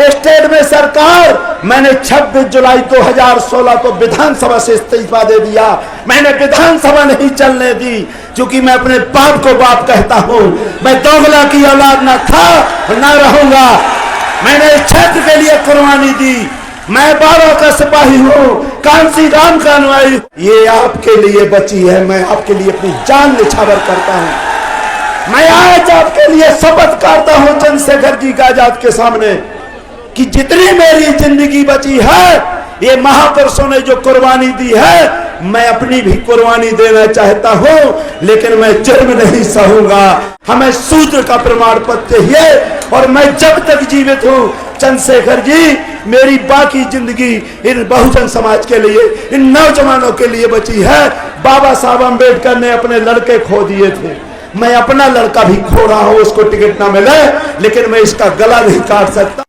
State में सरकार, मैंने 26 जुलाई 2016 को विधानसभा से इस्तीफा दे दिया। मैंने विधानसभा नहीं चलने दी, क्योंकि मैं अपने बाप को बाप कहता हूं। मैं दोगला की औलाद ना था और ना रहूंगा। मैंने इस क्षेत्र के लिए कुर्बानी दी। मैं 12 का सिपाही हूं, कांसी राम का अनुयायी। ये आपके लिए बची है, मैं आपके लिए अपनी जान निछावर करता हूं। मैं आज आपके लिए शपथ करता हूं चंद्रशेखर जी का आजाद के सामने कि जितनी मेरी जिंदगी बची है, ये महापुरुषों ने जो कुर्बानी दी है, मैं अपनी भी कुर्बानी देना चाहता हूं, लेकिन मैं जुर्म नहीं सहूंगा। हमें सूत्र का प्रमाण पत्र चाहिए, और मैं जब तक जीवित हूं, चंद्रशेखर जी, मेरी बाकी जिंदगी इन बहुजन समाज के लिए, इन नौजवानों के लिए बची है। बाबा साहब अम्बेडकर ने अपने लड़के खो दिए थे, मैं अपना लड़का भी खो रहा हूं, उसको टिकट ना मिले, लेकिन मैं इसका गला नहीं काट सकता।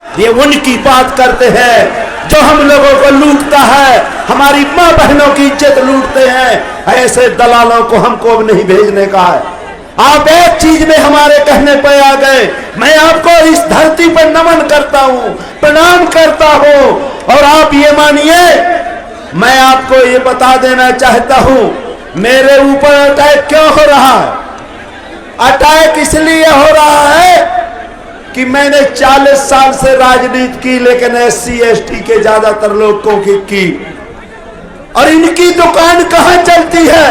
ये उनकी बात करते हैं जो हम लोगों को लूटता है, हमारी मां बहनों की इज्जत लूटते हैं। ऐसे दलालों को हमको अब नहीं भेजने का है। आप एक चीज में हमारे कहने पर आ गए। मैं आपको इस धरती पर नमन करता हूं, प्रणाम करता हूं, और आप ये मानिए, मैं आपको ये बता देना चाहता हूं, मेरे ऊपर अटैक क्यों हो रहा है। अटैक इसलिए हो रहा है कि मैंने 40 साल से राजनीति की, लेकिन SC ST के ज्यादातर लोगों की। और इनकी दुकान कहां चलती है?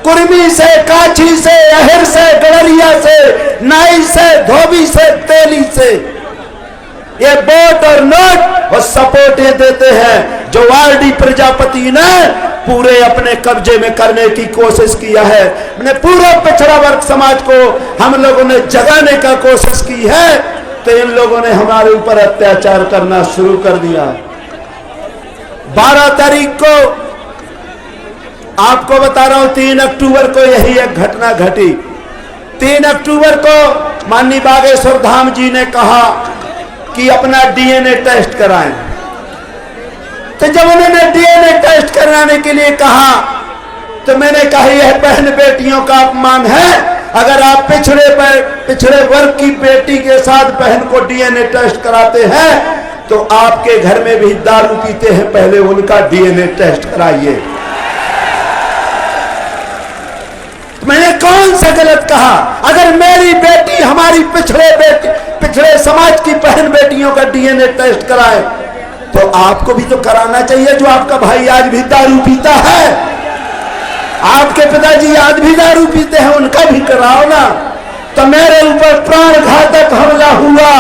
कुर्मी से, काछी से, अहिर से, गड़रिया से, नाई से, धोबी से, तेली से। ये वोट और नोट और सपोर्ट ये देते हैं जो RD प्रजापति ने पूरे अपने कब्जे में करने की कोशिश किया है। मैंने पूरा पिछड़ा वर्ग समाज को हम लोगों ने जगाने का कोशिश की है, तो इन लोगों ने हमारे ऊपर अत्याचार करना शुरू कर दिया। 12 तारीख को आपको बता रहा हूं, 3 अक्टूबर को यही एक घटना घटी। 3 अक्टूबर को माननीय बागेश्वर धाम जी ने कहा कि अपना DNA टेस्ट कराएं। तो जब उन्होंने DNA टेस्ट कराने के लिए कहा, तो मैंने कहा यह बहन बेटियों का अपमान है। अगर आप पिछड़े वर्ग की बेटी के साथ बहन को DNA टेस्ट कराते हैं, तो आपके घर में भी दारू पीते हैं, पहले उनका DNA टेस्ट कराइए। मैंने कौन सा गलत कहा? अगर मेरी बेटी, हमारी पिछड़े समाज की बहन बेटियों का DNA टेस्ट कराए, तो आपको भी तो कराना चाहिए। जो आपका भाई आज भी दारू पीता है, आपके पिताजी आज भी दारू पीते हैं, उनका भी कराओ ना। तो मेरे ऊपर प्राणघातक हमला हुआ।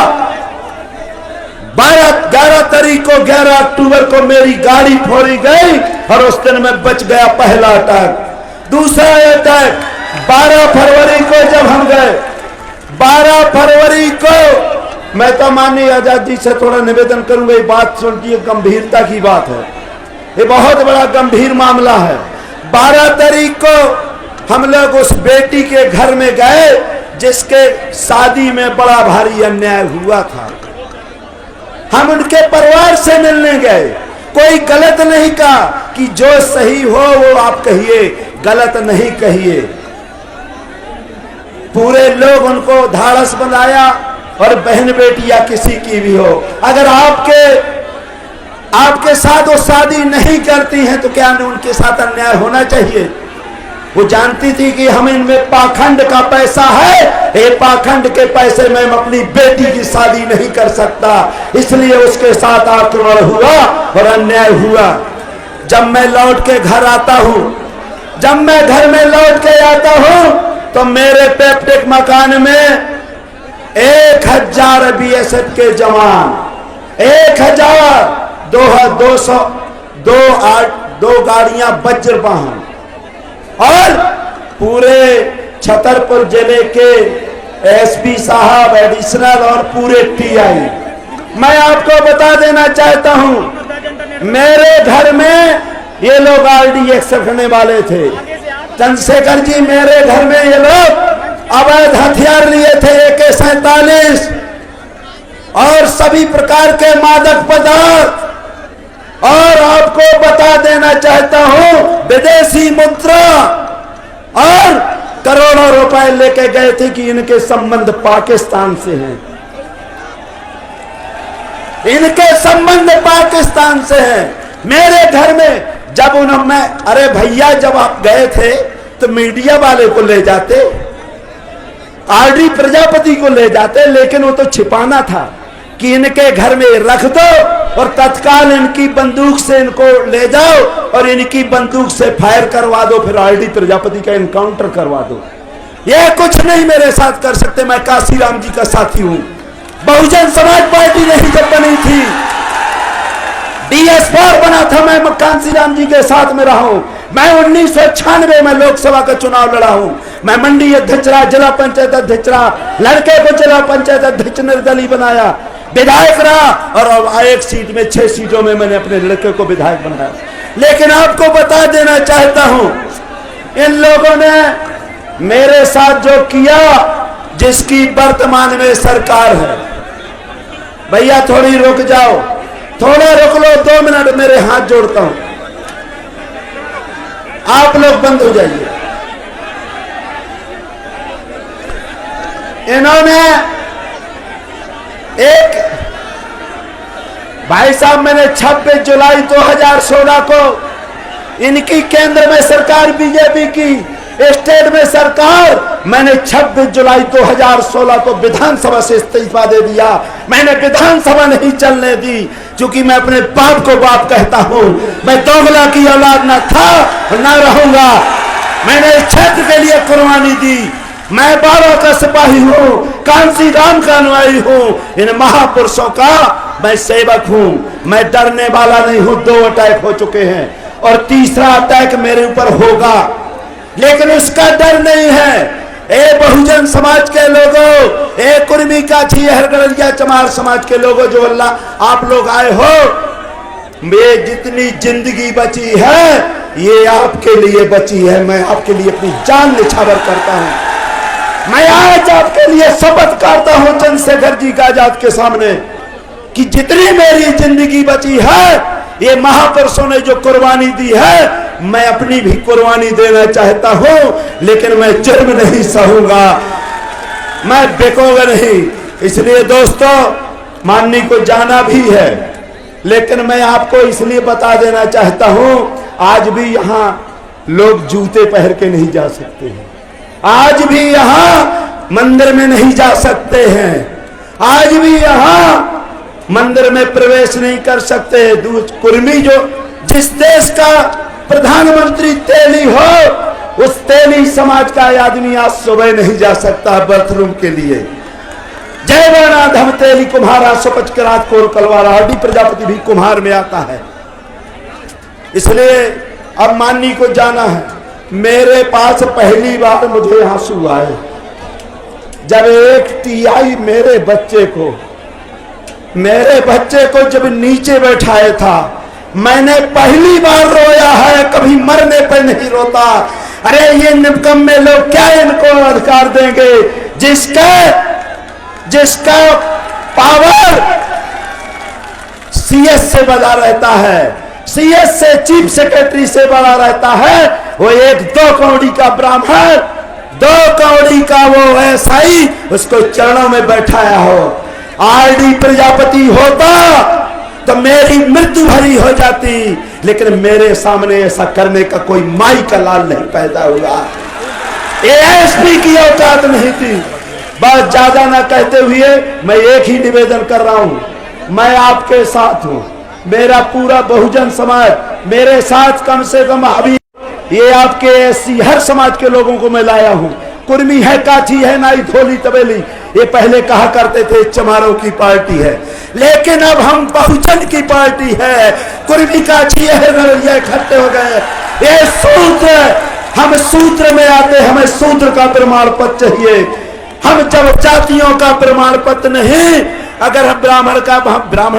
11 तारीख को, 11 अक्टूबर को मेरी गाड़ी फोड़ी गई, और उस दिन मैं बच गया। पहला अटैक। दूसरा अटैक 12 फरवरी को जब हम गए, 12 फरवरी को, मैं तो माननीय आजाद जी से थोड़ा निवेदन करूंगा, ये बात सुनती है, गंभीरता की बात है, ये बहुत बड़ा गंभीर मामला है। 12 तारीख को हम लोग उस बेटी के घर में गए जिसके शादी में बड़ा भारी अन्याय हुआ था। हम उनके परिवार से मिलने गए। कोई गलत नहीं कहा कि जो सही हो वो आप कहिए, गलत नहीं कहिए। पूरे लोग उनको धाड़स बनाया, और बहन बेटियां किसी की भी हो, अगर आपके साथ वो शादी नहीं करती हैं, तो क्या उनके साथ अन्याय होना चाहिए? वो जानती थी कि हम इनमें पाखंड का पैसा है, ये पाखंड के पैसे में हम अपनी बेटी की शादी नहीं कर सकता, इसलिए उसके साथ आक्रमण हुआ और अन्याय हुआ। जब मैं लौट के घर आता हूं, जब मैं घर में लौट के आता हूं, तो मेरे पैतृक मकान में 1000 BSF के जवान, 2 गाड़ियां वज्र वाहन, और पूरे छतरपुर जिले के SP साहब, एडिशनल, और पूरे TI। मैं आपको बता देना चाहता हूं, मेरे घर में ये लोग RD एक्सेप्ट करने वाले थे। चंद्रशेखर जी, मेरे घर में ये लोग अवैध हथियार लिए थे, AK-47 और सभी प्रकार के मादक पदार्थ। और आपको बता देना चाहता हूं, विदेशी मुद्रा और करोड़ों रुपए लेके गए थे कि इनके संबंध पाकिस्तान से हैं। इनके संबंध पाकिस्तान से हैं। मेरे घर में जब उन्होंने, अरे भैया जब आप गए थे तो मीडिया वाले को ले जाते, आरडी प्रजापति को ले जाते, लेकिन वो तो छिपाना था कि इनके घर में रख दो और तत्काल इनकी बंदूक से इनको ले जाओ और इनकी बंदूक से फायर करवा दो, फिर आरडी प्रजापति का एनकाउंटर करवा दो। ये कुछ नहीं मेरे साथ कर सकते। मैं काशीराम जी का साथी हूं। बहुजन समाज पार्टी नहीं जब बनी थी, DS4 बना था, मैं कांसीराम जी के साथ में रहा हूं। मैं 1996 में लोकसभा का चुनाव लड़ा हूं। मैं मंडी अध्यक्ष रहा, जिला पंचायत अध्यक्ष रहा, लड़के को जिला पंचायत अध्यक्ष निर्दलीय बनाया, विधायक रहा और अब एक सीट में 6 सीटों में मैंने अपने लड़के को विधायक बनाया। लेकिन आपको बता देना चाहता हूं, इन लोगों ने मेरे साथ जो किया, जिसकी वर्तमान में सरकार है, भैया थोड़ी रुक जाओ, थोड़ा रुक लो, 2 मिनट मेरे हाथ जोड़ता हूं, आप लोग बंद हो जाइए। इन्होंने एक, भाई साहब मैंने 26 जुलाई 2016 को इनकी केंद्र में सरकार बीजेपी की, स्टेट में सरकार, मैंने 26 जुलाई 2016 को विधानसभा से इस्तीफा दे दिया। मैंने विधानसभा नहीं चलने दी, क्योंकि मैं अपने बाप को बाप कहता हूं। मैं दोगला की औलाद ना था और ना रहूंगा। मैंने इस क्षेत्र के लिए कुर्बानी दी। मैं बाबा का सिपाही हूं, कांसीराम का अनुयायी हूं, इन महापुरुषों का मैं सेवक हूं। मैं डरने वाला नहीं हूं। 2 अटैक हो चुके हैं और तीसरा अटैक मेरे ऊपर होगा, लेकिन उसका डर नहीं है। ए बहुजन समाज के लोगों, ए कुर्मी काछी हरगड़िया चमार समाज के लोगों, जो अल्लाह आप लोग आए हो, ये जितनी जिंदगी बची है ये आपके लिए बची है। मैं आपके लिए अपनी जान निछावर करता हूं। मैं आज आपके लिए शपथ करता हूं चंद्रशेखर जी का आजाद के सामने कि जितनी मेरी जिंदगी बची है, ये महापुरुषों ने जो कुर्बानी दी है, मैं अपनी भी कुर्बानी देना चाहता हूं, लेकिन मैं जुर्म नहीं सहूंगा, मैं बिकोगा नहीं। इसलिए दोस्तों, माननी को जाना भी है, लेकिन मैं आपको इसलिए बता देना चाहता हूं, आज भी यहां लोग जूते पहन के नहीं जा सकते हैं। आज भी यहां मंदिर में नहीं जा सकते हैं। आज भी यहां मंदिर में प्रवेश नहीं कर सकते। कुर्मी जो जिस देश का प्रधानमंत्री तेली हो, उस तेली समाज का आदमी आज सुबह नहीं जा सकता बाथरूम के लिए। जय वरनाथ हम तेली कुम्हारा सुपच करात कोर कलवारा, आरडी प्रजापति भी कुम्हार में आता है। इसलिए अब माननी को जाना है। मेरे पास पहली बार मुझे आंसू आए जब एक टीआई मेरे बच्चे को जब नीचे बैठाया था। मैंने पहली बार रोया है, कभी मरने पर नहीं रोता। अरे ये निकम्मे लोग क्या इनको अधिकार देंगे जिसका पावर सीएस से बड़ा रहता है, सीएस से चीफ सेक्रेटरी से बड़ा रहता है। वो एक 2 कौड़ी का ब्राह्मण, 2 कौड़ी का वो ऐसाई उसको चरणों में बैठाया हो। आरडी प्रजापति होता तो मेरी मृत्यु भरी हो जाती, लेकिन मेरे सामने ऐसा करने का कोई माई का लाल नहीं पैदा हुआ। एएसपी की औकात नहीं थी। बस ज्यादा ना कहते हुए मैं एक ही निवेदन कर रहा हूं, मैं आपके साथ हूं। मेरा पूरा बहुजन समाज मेरे साथ, कम से कम अभी ये आपके एससी हर समाज के लोगों को मैं लाया हूं। कुर्मी है, काठी है, नाई, धोली, तबेली, ये पहले कहा करते थे चमारों की पार्टी है, लेकिन अब हम बहुजन की पार्टी है। कुर्मी, काठी है, इकट्ठे हो गए। ये सूत्र, हम सूत्र में आते, हमें सूत्र का प्रमाण पत्र चाहिए। हम जब जातियों का प्रमाण पत्र नहीं, अगर हम ब्राह्मण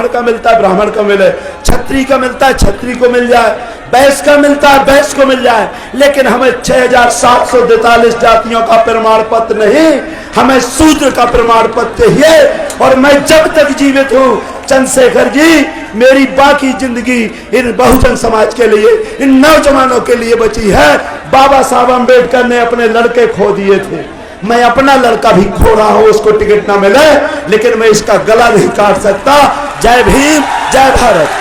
का मिलता है ब्राह्मण का मिले, क्षत्रिय का मिलता है क्षत्रिय को मिल जाए, वैश्य का मिलता है वैश्य को मिल जाए, लेकिन हमें 6743 जातियों का प्रमाण पत्र नहीं, हमें शूद्र का प्रमाण पत्र चाहिए। और मैं जब तक जीवित हूं, चंद्रशेखर जी, मेरी बाकी जिंदगी इन बहुजन समाज के लिए, इन नौजवानों के लिए बची है। बाबा साहब अम्बेडकर ने अपने लड़के खो दिए थे, मैं अपना लड़का भी खो रहा हूं, उसको टिकट ना मिले, लेकिन मैं इसका गला नहीं काट सकता। जय भीम, जय भारत।